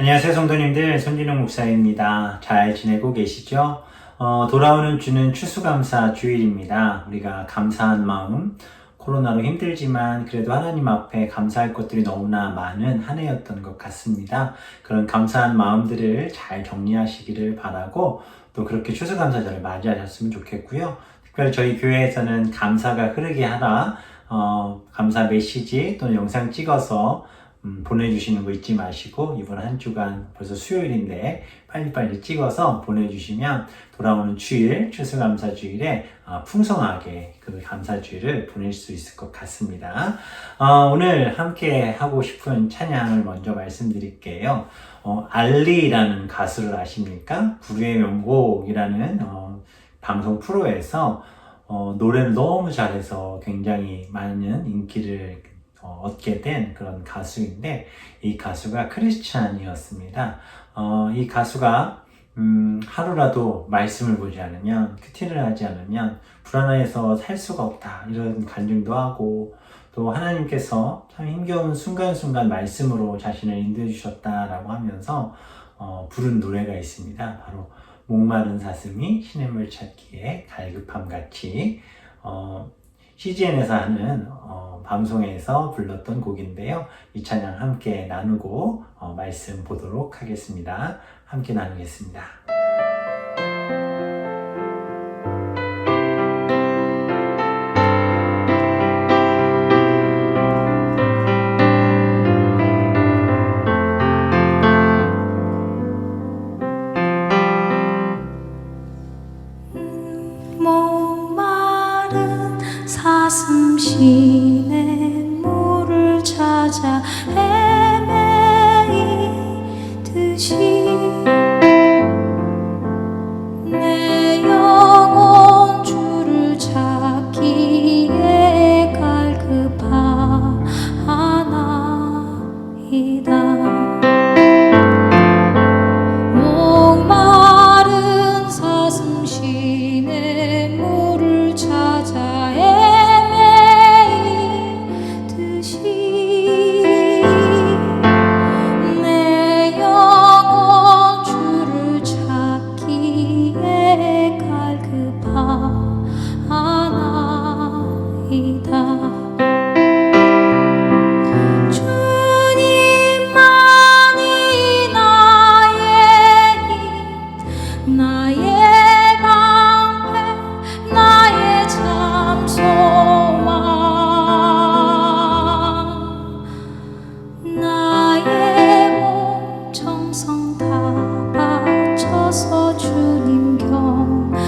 안녕하세요, 성도님들. 손진웅 목사입니다. 잘 지내고 계시죠? 돌아오는 주는 추수감사 주일입니다. 우리가 감사한 마음, 코로나로 힘들지만 그래도 하나님 앞에 감사할 것들이 너무나 많은 한 해였던 것 같습니다. 그런 감사한 마음들을 잘 정리하시기를 바라고 또 그렇게 추수감사절을 맞이하셨으면 좋겠고요. 특별히 저희 교회에서는 감사가 흐르게 하라, 감사 메시지 또는 영상 찍어서 보내주시는 거 잊지 마시고 이번 한 주간 벌써 수요일인데 빨리빨리 찍어서 보내주시면 돌아오는 주일 추수감사주일에 풍성하게 그 감사주일을 보낼 수 있을 것 같습니다. 오늘 함께 하고 싶은 찬양을 먼저 말씀드릴게요. 알리라는 가수를 아십니까? 불후의 명곡이라는 방송 프로에서 노래를 너무 잘해서 굉장히 많은 인기를 얻게 된 그런 가수인데, 이 가수가 크리스찬이었습니다. 이 가수가 하루라도 말씀을 보지 않으면, 큐티를 하지 않으면 불안해서 살 수가 없다, 이런 간증도 하고, 또 하나님께서 참 힘겨운 순간순간 말씀으로 자신을 인도해 주셨다라고 하면서 부른 노래가 있습니다. 바로 목마른 사슴이 시냇물 찾기에 갈급함같이, CGN에서 하는 방송에서 불렀던 곡인데요. 이 찬양 함께 나누고 말씀 보도록 하겠습니다. 함께 나누겠습니다. 목마른 사슴 시냇물을 찾아 헤매이듯이 내 영혼 주를 찾기에 갈급하나이다. 목마른 사슴 시냇물을 찾아 헤매이듯이 내 영혼 주를 찾기에 갈급하나이다. 주님만이 나의 힘, 나의 방패, 나의 참 소망, 나의 몸 정성 다 바쳐서 주님 경배합니다.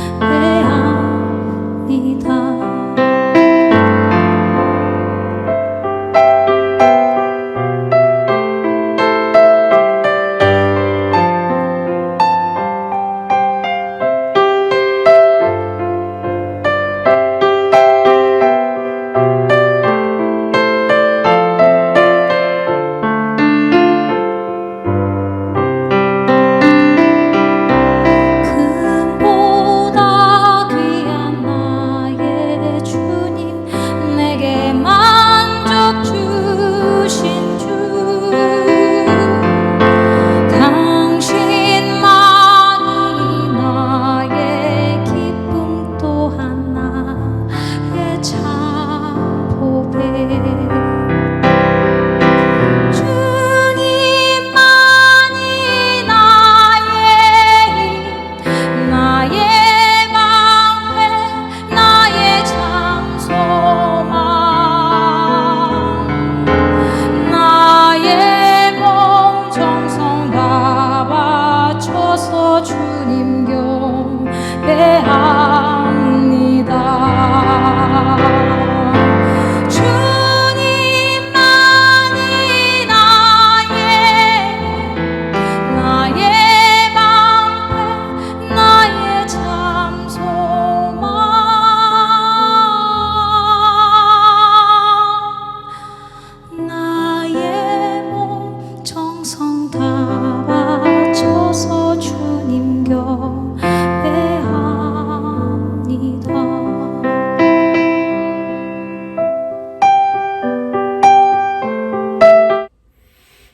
금보다 귀한 나의 주님, 내게 만족 주신 주, 당신만이 나의 기쁨 또한 나의 참 보배. 주님만이 나의 힘, 나의 방패, 나의 참 소망, 나의 몸 정성 다 바쳐서 주님 경배합니다. 주님만이 나의 방패, 나의 참 소망, 나의 몸 정성 다 바쳐서 주님 경배합니다.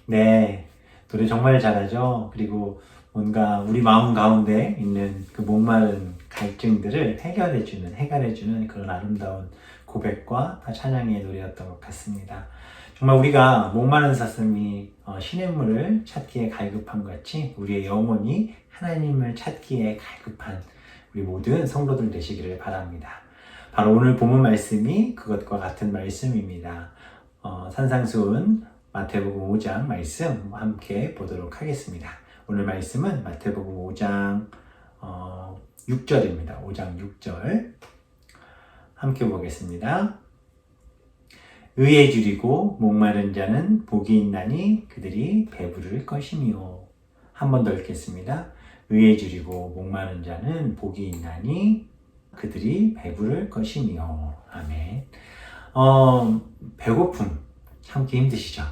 네, 노래 정말 잘하죠. 그리고 뭔가 우리 마음 가운데 있는 그 목마른 갈증들을 해결해주는 그런 아름다운 고백과 찬양의 노래였던 것 같습니다. 정말 우리가 목마른 사슴이 시냇물을 찾기에 갈급한 것 같이 우리의 영혼이 하나님을 찾기에 갈급한 우리 모든 성도들 되시기를 바랍니다. 바로 오늘 본문 말씀이 그것과 같은 말씀입니다. 산상수훈 마태복음 5장 말씀 함께 보도록 하겠습니다. 오늘 말씀은 마태복음 5장 6절입니다. 5장 6절 함께 보겠습니다. 의에 줄이고 목마른 자는 복이 있나니 그들이 배부를 것이며. 한 번 더 읽겠습니다. 의에 줄이고 목마른 자는 복이 있나니 그들이 배부를 것이며. 아멘. 배고픔 참기 힘드시죠?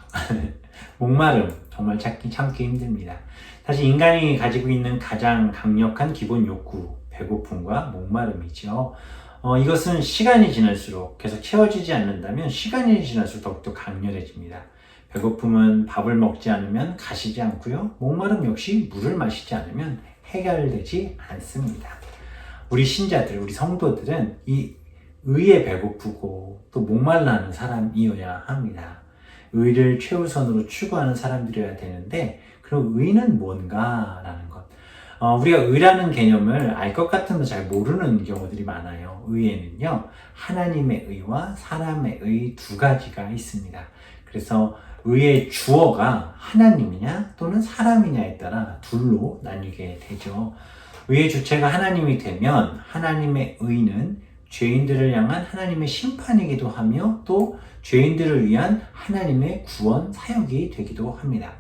목마름 정말 참기 힘듭니다. 사실 인간이 가지고 있는 가장 강력한 기본 욕구, 배고픔과 목마름이죠. 이것은 시간이 지날수록 계속 채워지지 않는다면 시간이 지날수록 더욱더 강렬해집니다. 배고픔은 밥을 먹지 않으면 가시지 않고요. 목마름 역시 물을 마시지 않으면 해결되지 않습니다. 우리 신자들, 우리 성도들은 이 의에 배고프고 또 목말라하는 사람이어야 합니다. 의를 최우선으로 추구하는 사람들이어야 되는데 그럼 의는 뭔가라는 것. 우리가 의라는 개념을 알 것 같으면 잘 모르는 경우들이 많아요. 의에는요, 하나님의 의와 사람의 의 두 가지가 있습니다. 그래서 의의 주어가 하나님이냐 또는 사람이냐에 따라 둘로 나뉘게 되죠. 의의 주체가 하나님이 되면 하나님의 의는 죄인들을 향한 하나님의 심판이기도 하며 또 죄인들을 위한 하나님의 구원 사역이 되기도 합니다.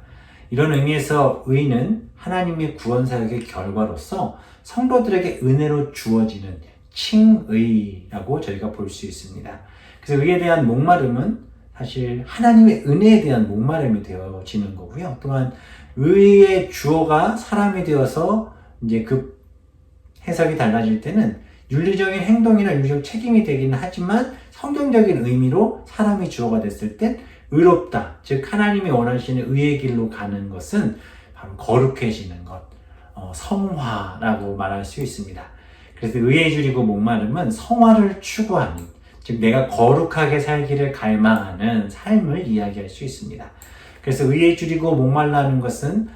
이런 의미에서 의는 하나님의 구원 사역의 결과로서 성도들에게 은혜로 주어지는 칭의라고 저희가 볼 수 있습니다. 그래서 의에 대한 목마름은 사실 하나님의 은혜에 대한 목마름이 되어지는 거고요. 또한 의의 주어가 사람이 되어서 이제 그 해석이 달라질 때는 윤리적인 행동이나 윤리적 책임이 되기는 하지만 성경적인 의미로 사람이 주어가 됐을 땐 의롭다, 즉 하나님이 원하시는 의의 길로 가는 것은 바로 거룩해지는 것, 성화라고 말할 수 있습니다. 그래서 의에 줄이고 목마름은 성화를 추구하는, 즉 내가 거룩하게 살기를 갈망하는 삶을 이야기할 수 있습니다. 그래서 의에 줄이고 목말라하는 것은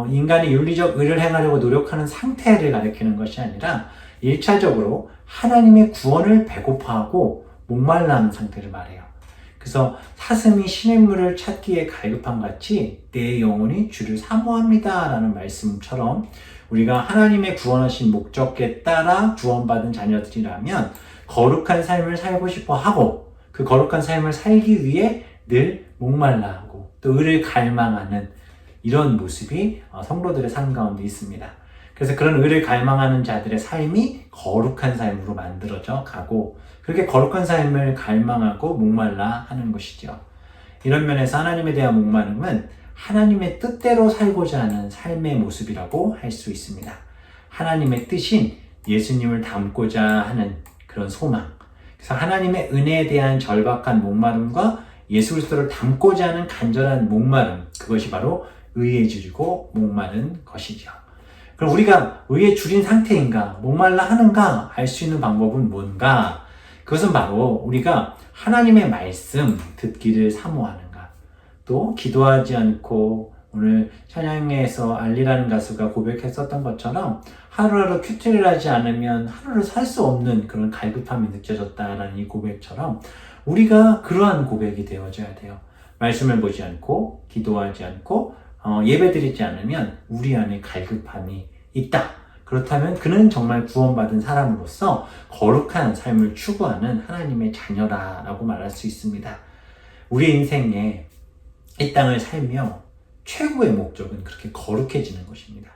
인간이 윤리적 의를 행하려고 노력하는 상태를 가리키는 것이 아니라 1차적으로 하나님의 구원을 배고파하고 목말라하는 상태를 말해요. 그래서 사슴이 시냇물을 찾기에 갈급한 같이 내 영혼이 주를 사모합니다 라는 말씀처럼 우리가 하나님의 구원하신 목적에 따라 구원받은 자녀들이라면 거룩한 삶을 살고 싶어 하고 그 거룩한 삶을 살기 위해 늘 목말라하고 또 의를 갈망하는 이런 모습이 성도들의 삶 가운데 있습니다. 그래서 그런 의를 갈망하는 자들의 삶이 거룩한 삶으로 만들어져 가고 그렇게 거룩한 삶을 갈망하고 목말라 하는 것이죠. 이런 면에서 하나님에 대한 목마름은 하나님의 뜻대로 살고자 하는 삶의 모습이라고 할 수 있습니다. 하나님의 뜻인 예수님을 닮고자 하는 그런 소망. 그래서 하나님의 은혜에 대한 절박한 목마름과 예수 그리스도를 닮고자 하는 간절한 목마름, 그것이 바로 의에 줄이고 목마른 것이죠. 그럼 우리가 의에 줄인 상태인가, 목말라 하는가 알 수 있는 방법은 뭔가? 그것은 바로 우리가 하나님의 말씀 듣기를 사모하는가, 또 기도하지 않고 오늘 찬양에서 알리라는 가수가 고백했었던 것처럼 하루하루 큐티를 하지 않으면 하루를 살 수 없는 그런 갈급함이 느껴졌다라는 이 고백처럼 우리가 그러한 고백이 되어져야 돼요. 말씀을 보지 않고 기도하지 않고 예배드리지 않으면 우리 안에 갈급함이 있다. 그렇다면 그는 정말 구원받은 사람으로서 거룩한 삶을 추구하는 하나님의 자녀라고 말할 수 있습니다. 우리 인생에 이 땅을 살며 최고의 목적은 그렇게 거룩해지는 것입니다.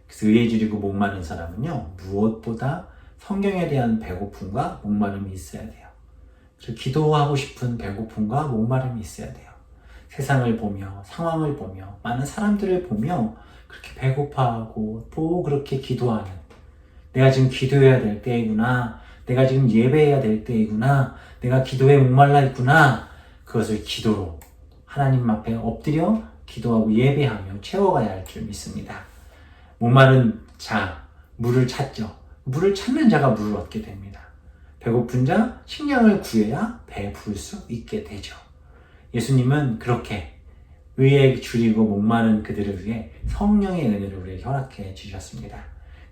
그래서 의에 줄이고 목마른 사람은요, 무엇보다 성경에 대한 배고픔과 목마름이 있어야 돼요. 그래서 기도하고 싶은 배고픔과 목마름이 있어야 돼요. 세상을 보며, 상황을 보며, 많은 사람들을 보며 그렇게 배고파하고 또 그렇게 기도하는, 내가 지금 기도해야 될 때이구나, 내가 지금 예배해야 될 때이구나, 내가 기도에 목말라 있구나, 그것을 기도로 하나님 앞에 엎드려 기도하고 예배하며 채워가야 할 줄 믿습니다. 목마른 자, 물을 찾죠. 물을 찾는 자가 물을 얻게 됩니다. 배고픈 자, 식량을 구해야 배 부를 수 있게 되죠. 예수님은 그렇게 의에 줄이고 목마른 그들을 위해 성령의 은혜를 우리에게 허락해 주셨습니다.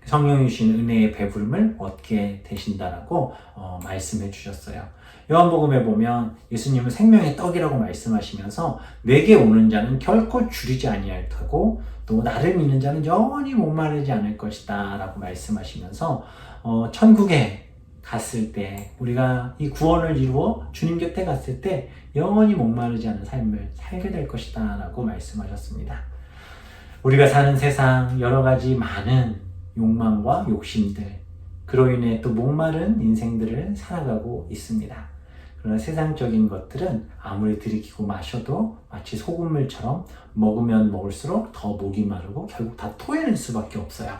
성령이 주신 은혜의 배부름을 얻게 되신다라고 말씀해 주셨어요. 요한복음에 보면 예수님은 생명의 떡이라고 말씀하시면서 내게 오는 자는 결코 줄이지 아니할 테고 또 나를 믿는 자는 영원히 목마르지 않을 것이다 라고 말씀하시면서 천국에 갔을 때 우리가 이 구원을 이루어 주님 곁에 갔을 때 영원히 목마르지 않은 삶을 살게 될 것이다 라고 말씀하셨습니다. 우리가 사는 세상 여러 가지 많은 욕망과 욕심들, 그로 인해 또 목마른 인생들을 살아가고 있습니다. 그러나 세상적인 것들은 아무리 들이키고 마셔도 마치 소금물처럼 먹으면 먹을수록 더 목이 마르고 결국 다 토해낼 수밖에 없어요.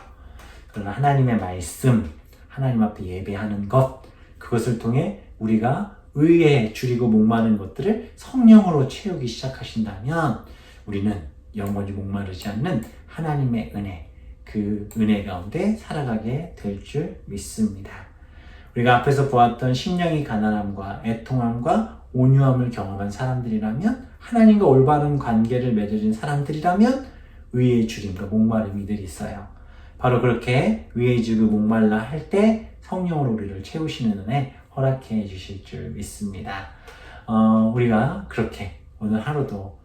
그러나 하나님의 말씀, 하나님 앞에 예배하는 것, 그것을 통해 우리가 의에 줄이고 목마른 것들을 성령으로 채우기 시작하신다면 우리는 영원히 목마르지 않는 하나님의 은혜, 그 은혜 가운데 살아가게 될 줄 믿습니다. 우리가 앞에서 보았던 심령이 가난함과 애통함과 온유함을 경험한 사람들이라면, 하나님과 올바른 관계를 맺어진 사람들이라면 의의 줄임과 목마름이 늘 있어요. 바로 그렇게 의의 줄이고 목말라 할 때 성령으로 우리를 채우시는 은혜 허락해 주실 줄 믿습니다. 우리가 그렇게 오늘 하루도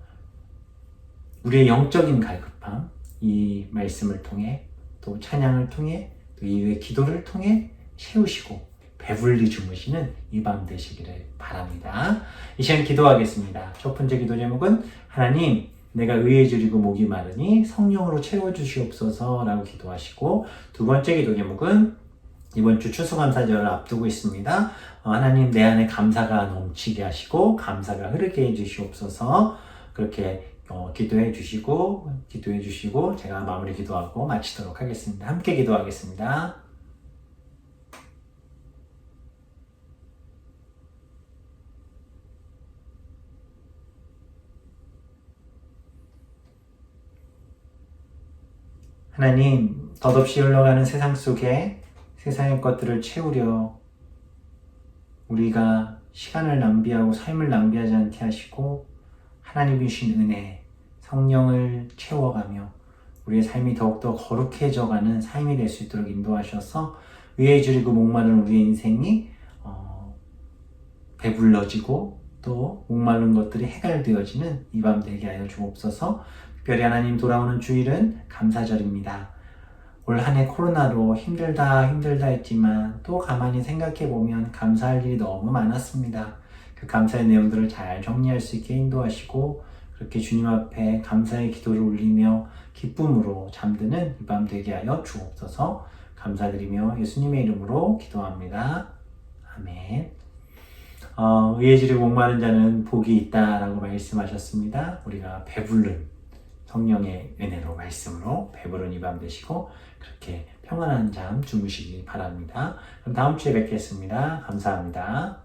우리의 영적인 갈급함, 이 말씀을 통해 또 찬양을 통해 또 이후의 기도를 통해 채우시고 배불리 주무시는 이 밤 되시기를 바랍니다. 이 시간 기도하겠습니다. 첫 번째 기도 제목은 하나님, 내가 의에 줄이고 목이 마르니 성령으로 채워주시옵소서 라고 기도하시고, 두 번째 기도 제목은 이번 주 추수감사절을 앞두고 있습니다. 하나님, 내 안에 감사가 넘치게 하시고 감사가 흐르게 해주시옵소서. 그렇게 기도해 주시고 제가 마무리 기도하고 마치도록 하겠습니다. 함께 기도하겠습니다. 하나님, 덧없이 흘러가는 세상 속에 세상의 것들을 채우려 우리가 시간을 낭비하고 삶을 낭비하지 않게 하시고 하나님이 주신 은혜, 성령을 채워가며 우리의 삶이 더욱더 거룩해져가는 삶이 될 수 있도록 인도하셔서 의에 줄이고 목마른 우리의 인생이 배불러지고 또 목마른 것들이 해결되어지는 이 밤 되게 하여 주옵소서. 특별히 하나님, 돌아오는 주일은 감사절입니다. 올 한 해 코로나로 힘들다 했지만 또 가만히 생각해보면 감사할 일이 너무 많았습니다. 그 감사의 내용들을 잘 정리할 수 있게 인도하시고 그렇게 주님 앞에 감사의 기도를 올리며 기쁨으로 잠드는 이 밤 되게 하여 주옵소서. 감사드리며 예수님의 이름으로 기도합니다. 아멘. 의에 줄이고 목마른 자는 복이 있다라고 말씀하셨습니다. 우리가 배부른 성령의 은혜로 말씀으로 배부른 이 밤 되시고 그렇게 평안한 잠 주무시기 바랍니다. 그럼 다음 주에 뵙겠습니다. 감사합니다.